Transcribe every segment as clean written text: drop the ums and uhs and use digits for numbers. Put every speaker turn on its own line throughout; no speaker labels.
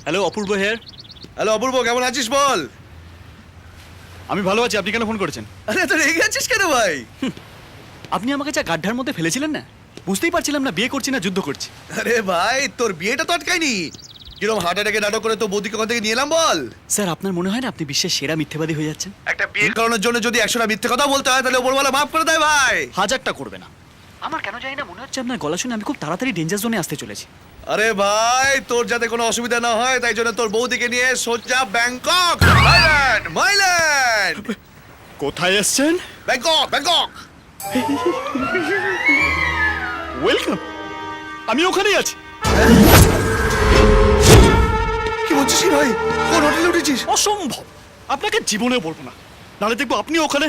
Hello অপূর্ব hair.
Hello অপূর্ব, কেমন আছিস বল?
আমি ভালো আছি, আপনি কেন ফোন করেছেন?
আরে তো রেগে আছিস কেন ভাই?
আপনি আমাকে যা গাড্ডার মধ্যে ফেলেছিলেন না, বুঝতেই পারছিলাম না বিয়ে করছি না যুদ্ধ করছি।
আরে ভাই, তোর বিয়েটা তো আটকায়নি। কিরকম হার্ট অ্যাটাকে নাটক করে তো বৌদিকে ওখান থেকে নিয়ে এলাম বল।
স্যার আপনার মনে হয় না আপনি বিশ্বের সেরা মিথ্যেবাদী হয়ে যাচ্ছেন?
একটা বিয়ে করানোর জন্য যদি 100টা মিথ্যে কথা বলতে হয় তাহলে ওপরওয়ালা মাফ করে দেয় ভাই।
হাজারটা করবে না। আমার কেন জানি না মনে হচ্ছে আপনার গলা শুনে আমি খুব তাড়াতাড়ি ডেঞ্জার জোনে আসতে চলেছি।
আরে ভাই, তোর যাতে কোনো অসুবিধা না হয় তাই জন্য তোর বৌদিকে নিয়ে সোজা ব্যাংকক, থাইল্যান্ড, মাইল্যান্ড।
কোথায় এসছেন?
Bangkok, Bangkok.
ওয়েলকাম, আমি ওখানেই আছি।
কি বলছিস কি ভাই? কোন হোটেলে উঠেছিস?
অসম্ভব, আপনাকে জীবনেও বলবো না, নাহলে দেখবো আপনি ওখানে।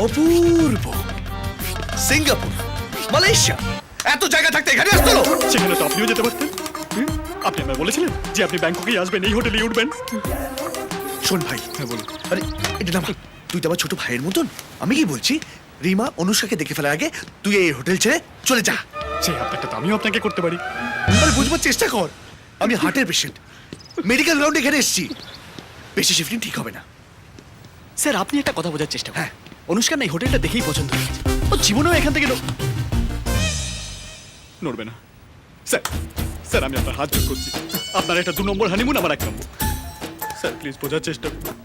অপূর্ব। সিঙ্গাপুর, মালয়েশিয়া, এত জায়গা থাকতে এখানে আসতো?
সেখানে তো আপনিও যেতে পারতেন। আপনি আমায় বলেছিলেন যে আপনি ব্যাংককেই আসবেন, এই হোটেলেই উঠবেন।
শোন ভাই,
হ্যাঁ বলুন।
আরে এটা না, তুই তো আমার ছোট ভাইয়ের মতন। আমি কি বলছি, রিমা অনুষ্কাকে দেখে ফেলার আগে তুই এই হোটেল ছেড়ে চলে যা।
সেই আপনারটা তো আমিও আপনাকে করতে পারি।
আরে বুঝবার চেষ্টা কর, আমি হার্টের পেশেন্ট, মেডিকেল গ্রাউন্ডে এখানে এসেছি। বেশি শিফটিং ঠিক হবে না।
স্যার আপনি একটা কথা বোঝার চেষ্টা
হ্যাঁ।
করেন, অনুষ্কার না এই হোটেলটা দেখেই পছন্দ হয়েছে। ও জীবনেও এখান থেকে নড়বে না। স্যার, স্যার আমি আপনার হাত জোড় করছি, আপনার একটা 2 নম্বর হানিমুন, আমার 1 নম্বর। স্যার প্লিজ বোঝার চেষ্টা করুন।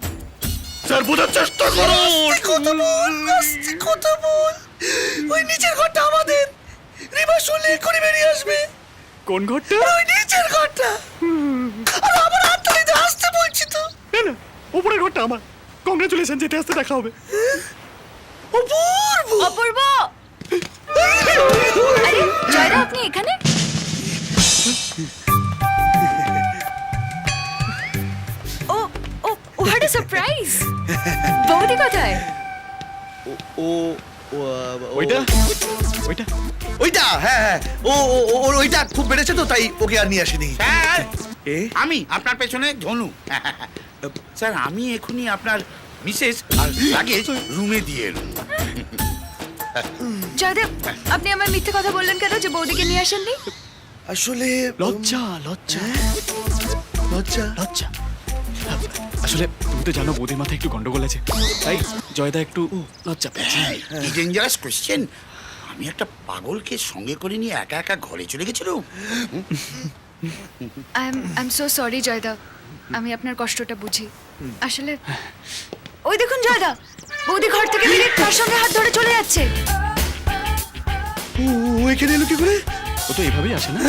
স্যার বোঝার চেষ্টা করুন।
কথা বল, আস্তে কথা বল। ওই নিচের ঘরটা আমাদের। রিমা শুনলে এক্ষুনি বেরিয়ে আসবে।
কোন ঘরটা?
ওই নিচের ঘরটা। আর আমার হাত ধরে আসতে বলছি তো।
না না, উপরের ঘরটা আমার। কংগ্রেচুলেশন, যেতে আসতে দেখা হবে।
অপূর্ব।
অপূর্ব, আরে জয়দা আপনি এখানে? ও ও হোয়াট আ সারপ্রাইজ! বৌদি কোথায়?
ও
ওইটা ওইটা
ওইটা, হ্যাঁ হ্যাঁ, ওর ওইটা খুব বেড়েছে তো তাই ওকে আর নিয়ে আসেনি।
স্যার,
এ?
আমি আপনার পেছনে ধনু। স্যার, আমি এখনই আপনার মিসেস আর লাগেজ রুমে দিয়ে এলুম।
জয়দেব, আপনি আমার মিথ্যে কথা বললেন কেন যে বৌদিকে নিয়ে আসেননি?
আসলে
লজ্জা লজ্জা
লজ্জা।
লজ্জা। আসলে তুমি তো জানো বৌদির মাথায় একটু গন্ডগোল আছে, তাই জয়দা একটু লজ্জা পেয়েছে।
কি ডেঞ্জারাস কোশ্চেন! আমি একটা পাগলকে সঙ্গে করে নিয়ে একা একা ঘরে চলে গেছিলাম।
I am so sorry Joyda, আমি আপনার কষ্টটা বুঝি। আসলে ওই দেখুন জয়দা, বৌদি ঘর থেকে বেরিয়ে তার সঙ্গে হাত ধরে চলে যাচ্ছে।
ও এখানে এলো কি করে?
ও তো এভাবেই আসে না,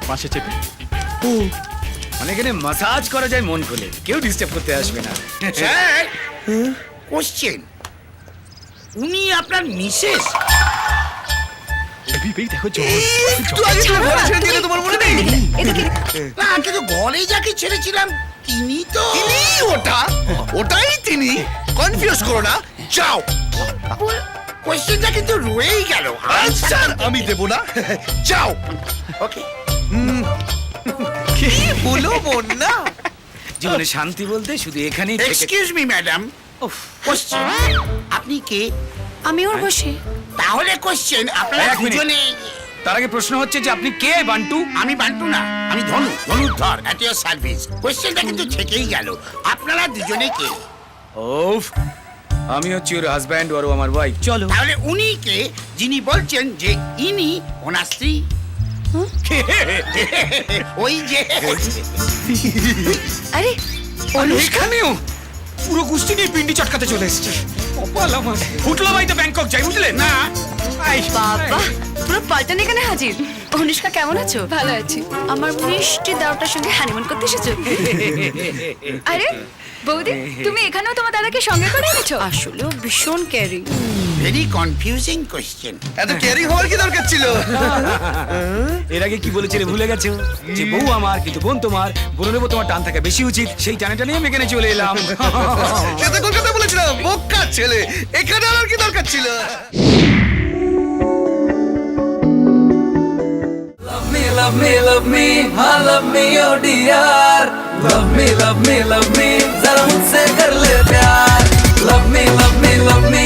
পাশে চেপে।
ও
মানে এখানে মাসাজ করা যায় মন খুলে, কেউ ডিস্টার্ব করতে আসবে না।
স্যার, কোশ্চেন, উনি আপনার মিসেস?
এই দেখো জল।
একটু আগে তো ঘরে ছেড়ে দিলে তোমার মনে নেই?
এদিকে
না, কিন্তু ঘরে যাকে ছেড়েছিলাম তিনি তো।
তিনি ওটা, ওটাই তিনি। কনফিউজ করো না, যাও।
কোশ্চেনটা কিন্তু রয়েই গেল।
আনসার আমি দেব না, যাও।
ওকে।
কি বলো মন না?
জীবনে শান্তি বলতে শুধু এখানেই থেকে।
এক্সকিউজ মি ম্যাডাম, কোশ্চেন, আপনি কে?
আমি ওর বসে।
তাহলে কোশ্চেন, আপনারা
এক মিনিট।
দুজনে।
তার আগে প্রশ্ন হচ্ছে যে আপনি কে বান্টু?
আমি বান্টু না, আমি ধনু, ধনুর্ধর, অ্যাট ইয়োর সার্ভিস। কোশ্চেনটা কিন্তু থেকেই গেল, আপনারা দুজনে কে?
ওফ, আমি হচ্ছি ওর হাজব্যান্ড আর ও আমার ওয়াইফ। চলো।
তাহলে উনি কে যিনি বলছেন যে ইনি ওনার স্ত্রী? ওই যে
আরে
আর এখানেও পুরো গুষ্টি নিয়ে পিন্ডি চটকাতে চলে এসেছে। কপাল আমার। ফুটলো ভাই তো ব্যাংকক যাই, বুঝলে না?
বাবা, পুরো পাল্টান এখানে হাজির। অনুষ্কা কেমন আছো? ভালো আছি। আমার মিষ্টি দাওটার সঙ্গে হানিমুন করতে এসেছো? আরে বৌদি, তুমি এখানেও তোমার দাদাকে সঙ্গে করে এনেছো? আসলেও ভীষণ ক্যারি।
Very confusing question.
এত কেয়ারিং হওয়ার কি দরকার ছিল?
এর আগে কি বলেছিলে ভুলে গেছো? যে বউ আমার কিন্তু বোন তোমার, বোনের উপর তোমার টান থাকা বেশি উচিত। সেই টানে নিয়ে আমি এখানে চলে এলাম।
সেটা কলকাতা বলেছিলাম, বোকা ছেলে। এখানে আর কি দরকার ছিল?
love me, love me, हाँ love me, oh dear. Love me, love me, love me, जरा मुझसे कर ले प्यार. Love me, love me, love me.